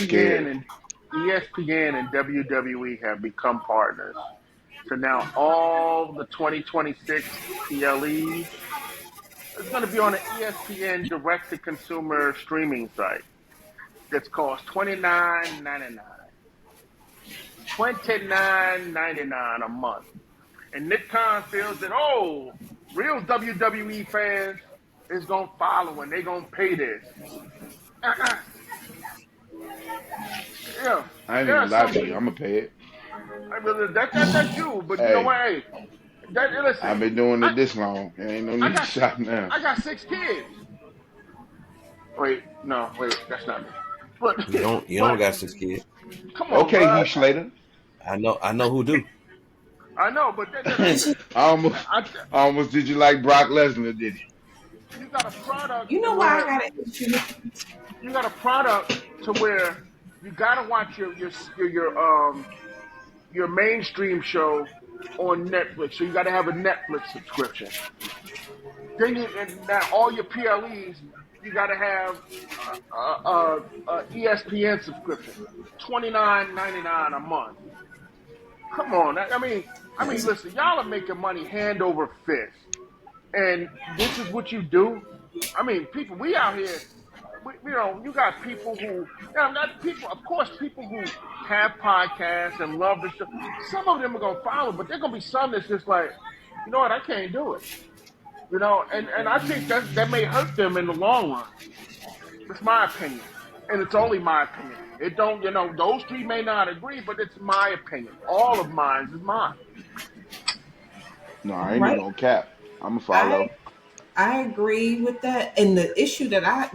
scared. ESPN and WWE have become partners. So now all the 2026 PLEs is going to be on an ESPN direct-to-consumer streaming site that's cost $29.99. $29.99 a month. And Nick Khan feels that, real WWE fans is going to follow and they're going to pay this. Yeah. I ain't even lie to you. I'm going to pay it. I mean, that's you. But Hey. you know what? Hey, listen. I've been doing it this long. There ain't no need to shop now. I got 6 kids. Wait, that's not me. But You don't got 6 kids. Come on, okay, bro. Heath Slater. I know who do. I know, but I almost did you like Brock Lesnar, did he? You got a product. You know why I got it? You got a product to where you gotta watch your mainstream show on Netflix. So you gotta have a Netflix subscription. Then now all your PLEs, you gotta have a ESPN subscription. $29.99 a month. Come on, I mean, listen, y'all are making money hand over fist, and this is what you do. I mean, people, we out here. You got people who, not people. Of course, people who have podcasts and love the show. Some of them are gonna follow, but there's gonna be some that's just like, you know what, I can't do it. And I think that may hurt them in the long run. It's my opinion, and it's only my opinion. It don't, those three may not agree, but it's my opinion. All of mine is mine. No, I ain't gonna cap. I'm gonna follow. I agree with that. And the issue that I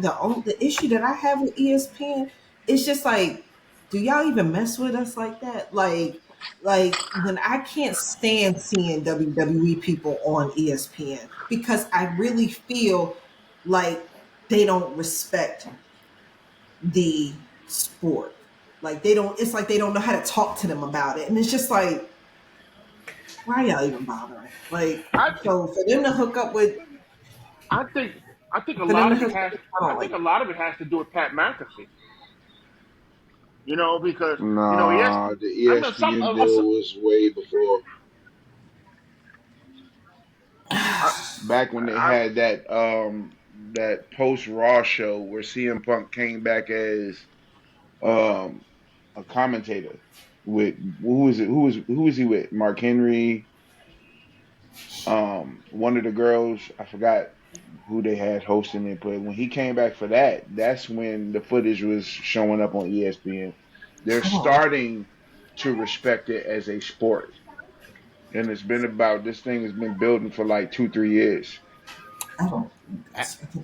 have with ESPN is just like, do y'all even mess with us like that? Like when I can't stand seeing WWE people on ESPN because I really feel like they don't respect the sport. Like it's like they don't know how to talk to them about it. And it's just like, why are y'all even bothering? Like, so for them to hook up with, I think a lot of it has to do with Pat McAfee. Because the ESPN deal was way before. Back when they had that post Raw show where CM Punk came back as a commentator with who was he with? Mark Henry. One of the girls, I forgot who they had hosting it, but when he came back for that's when the footage was showing up on ESPN. They're starting to respect it as a sport. And it's been this thing has been building for like 2-3 years.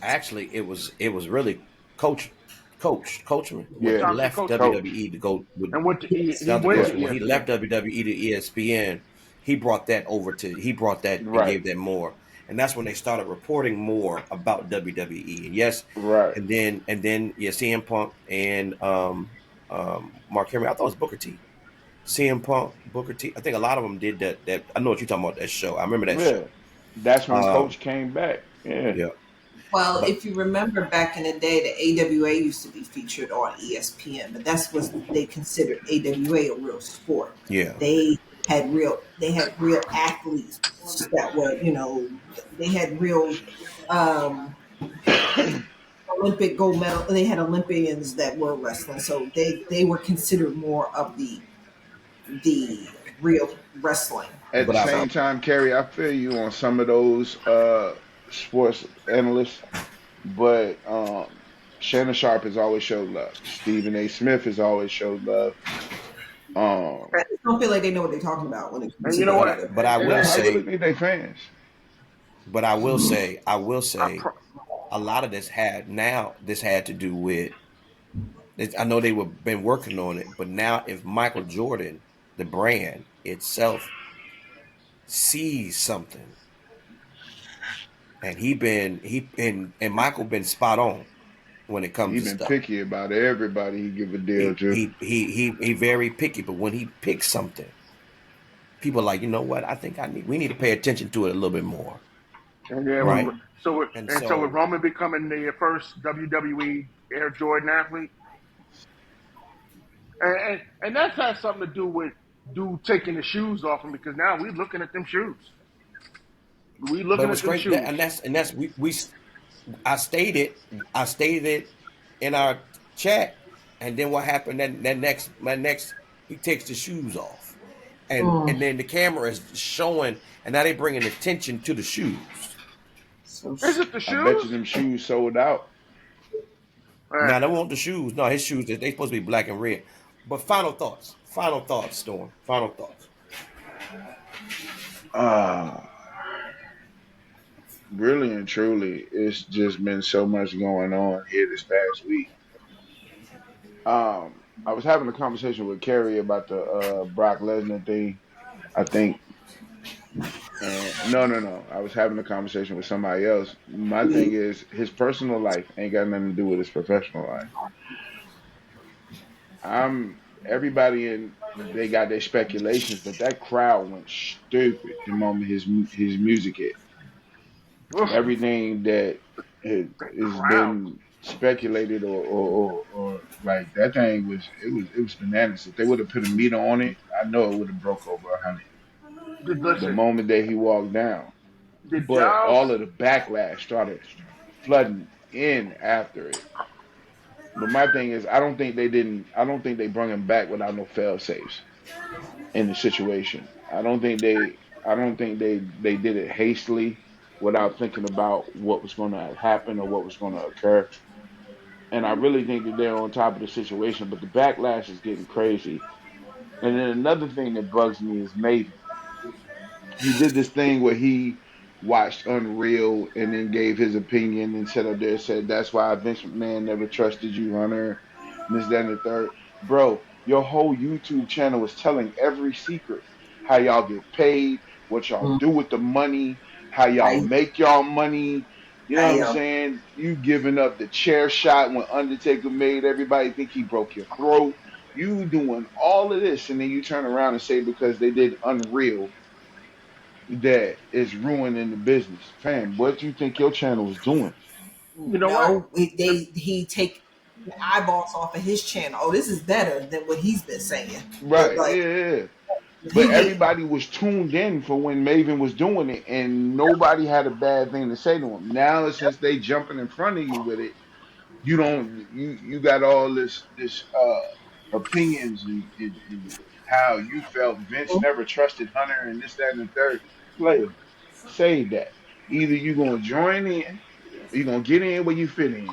Actually, it was really Coachman. When Yeah. he left WWE to go with, and went to when he left WWE to ESPN, he brought that and gave them more. And that's when they started reporting more about WWE. And yes, right. And then CM Punk and Mark Henry. I thought it was Booker T. CM Punk, Booker T. I think a lot of them did that. I know what you're talking about, that show. I remember that show. That's when Coach came back. Yeah. Well, if you remember back in the day, the AWA used to be featured on ESPN, but that's what they considered AWA a real sport. Yeah. They had real athletes that were, they had real Olympic gold medal. They had Olympians that were wrestling, so they were considered more of the real wrestling. At the same time, Kerry, I feel you on some of those sports analysts, but Shannon Sharp has always showed love. Stephen A. Smith has always showed love. I don't feel like they know what they're talking about when it comes to what? But I will say, I really think they fans. But I will say, a lot of this had to do with. I know they been working on it, but now if Michael Jordan, the brand itself, sees something, and Michael been spot on when it comes to stuff. He's been picky about everybody he give a deal to. He very picky, but when he picks something, people are like, you know what? I think we need to pay attention to it a little bit more. Right. So with Roman becoming the first WWE Air Jordan athlete. And that has something to do with dude taking the shoes off him because now we're looking at them shoes. We But it looking was at them crazy, that, shoes. and that's we I stated it in our chat, and then what happened? That next he takes the shoes off, and then the camera is showing, and now they bringing attention to the shoes. So Is it the I bet you shoes? them shoes sold out. Eh, Now they want the shoes. No, his shoes they supposed to be black and red. But final thoughts. Final thoughts, Storm. Final thoughts. Ah, really and truly, it's just been so much going on here this past week. I was having a conversation with Kerry about the Brock Lesnar thing. I think, and no. I was having a conversation with somebody else. My thing is his personal life ain't got nothing to do with his professional life. Everybody in they got their speculations, but that crowd went stupid the moment his music hit. ugh, Everything that the has crowd. been speculated or like that thing was bananas. If they would have put a meter on it, I know it would have broke over 100 the Listen, moment that he walked down. did But y'all? all of the backlash started flooding in after it. But my thing is, I don't think they didn't. I don't think they brought him back without no fail safes in the situation. I don't think they. I don't think they did it hastily without thinking about what was going to happen or what was going to occur. And I really think that they're on top of the situation. But the backlash is getting crazy. And then another thing that bugs me is Maven. He did this thing where he watched Unreal and then gave his opinion and said up there said that's why Vince McMahon never trusted you, Hunter, and this, that, and the third. Bro, your whole YouTube channel is telling every secret. How y'all get paid, what y'all do with the money, how y'all I make y'all money. You know what I'm I saying? You giving up the chair shot when Undertaker made everybody think he broke your throat. You doing all of this, and then you turn around and say because they did Unreal that is ruining the business. Fam, what do you think your channel is doing? You know what? no, he take eyeballs off of his channel. Oh, this is better than what he's been saying. Right, Like yeah, yeah. But he get everybody was tuned in for when Maven was doing it, and nobody had a bad thing to say to him. Now, since they jumping in front of you with it, you don't you got all this opinions and how you felt Vince never trusted Hunter and this, that, and the third. Player, say that. Either you gonna join in, or you gonna get in where you fit in,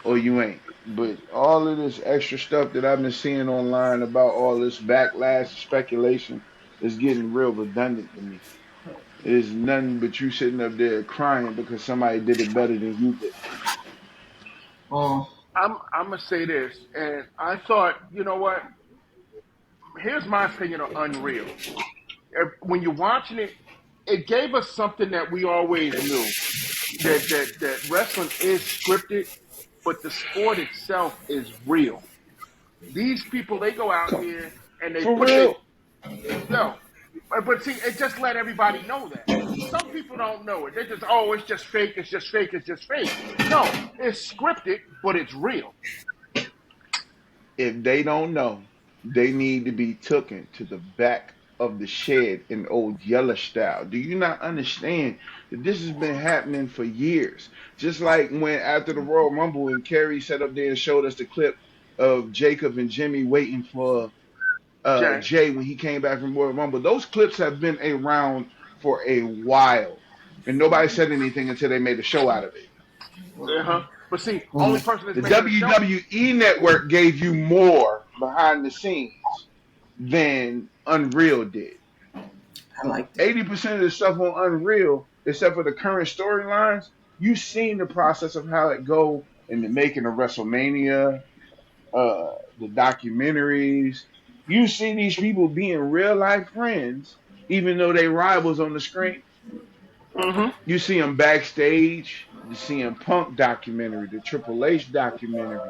or you ain't. But all of this extra stuff that I've been seeing online about all this backlash speculation is getting real redundant to me. It's nothing but you sitting up there crying because somebody did it better than you did. oh, I'm gonna say this, and I thought, you know what? Here's my opinion on Unreal. When you're watching it, it gave us something that we always knew that wrestling is scripted, but the sport itself is real. These people they go out Come, here and they for put they real. no, but see, it just let everybody know that. Some people don't know it. They just it's just fake, it's just fake, it's just fake. No, it's scripted, but it's real. If they don't know, they need to be taken to the back of the shed in old Yeller style. Do you not understand that this has been happening for years? Just like when after the Royal Rumble and Kerry sat up there and showed us the clip of Jacob and Jimmy waiting for Jay, Jay when he came back from Royal Rumble. Those clips have been around for a while, and nobody said anything until they made a show out of it. uh-huh. But see, only person that's The making a show. WWE network gave you more behind the scenes than Unreal did. I like that. 80% of the stuff on Unreal, except for the current storylines, you've seen the process of how it go in the making of WrestleMania, the documentaries. You see these people being real life friends, even though they rivals on the screen. Mm-hmm. You see them backstage. You see them Punk documentary, the Triple H documentary.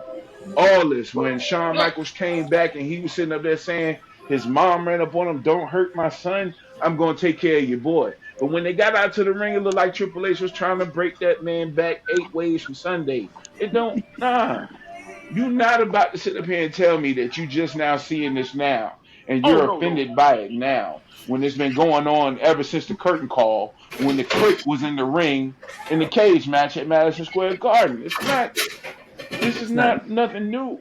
All this when Shawn Yeah. Michaels came back and he was sitting up there saying his mom ran up on him, "Don't hurt my son. I'm gonna take care of your boy." But when they got out to the ring, it looked like Triple H was trying to break that man back 8 ways from Sunday. It don't nah. You're not about to sit up here and tell me that you just now seeing this now and Oh you're no, no. offended by it now when it's been going on ever since the curtain call when the Click was in the ring in the cage match at Madison Square Garden. It's not. This is It's not. not nothing new.